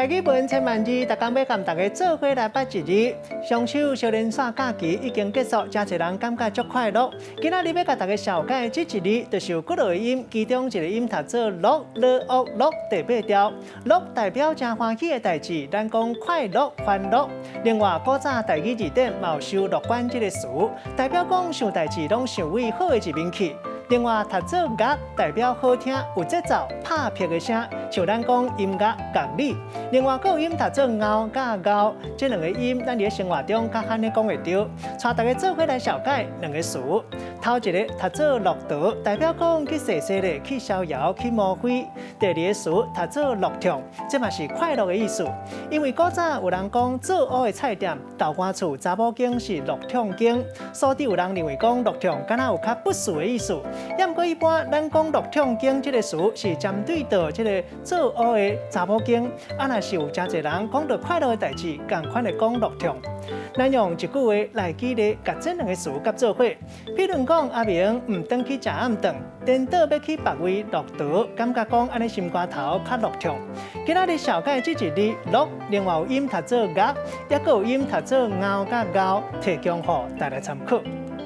大基本千万字，大家要跟大家做伙来拜一日。双手小年煞假期已经结束，真侪人感觉足快乐。今仔日要甲大家小解这一日，就是有几个音，其中一个音读做乐，乐第八调。乐代表真欢喜的代志，咱讲快乐、欢乐。另外，古早台语字典嘛有收乐观这个词，代表讲想代志拢想为好的一面去。另外，读做乐代表好听、有节奏、拍撇的声，像咱讲音乐乐理。另外，还有音读做拗甲拗，这两个音咱伫生活中较罕咧讲会到，带大家做伙来小解两个词。头一个读做乐道，代表讲去细细的去逍遥、去摸飞。第二个词读做乐痛，这嘛是快乐的意思。因为古早有人讲做乌的菜店、豆干厝、查某间是乐痛间，所以有人认为讲乐痛敢若有较不俗的意思。也毋过一般，咱讲乐痛经这个词是针对到这个做乌的查某经，若是有真侪人讲到快乐的代志，共款的讲乐痛。咱用一句话来举例，甲这两个词夹做伙。比如讲，阿明唔转去食暗顿，颠倒要去别位乐道，感觉讲安尼心肝头较乐痛。今仔日小解这一日乐，另外有音读做乐，也有音读做拗甲拗，提供予大家参考。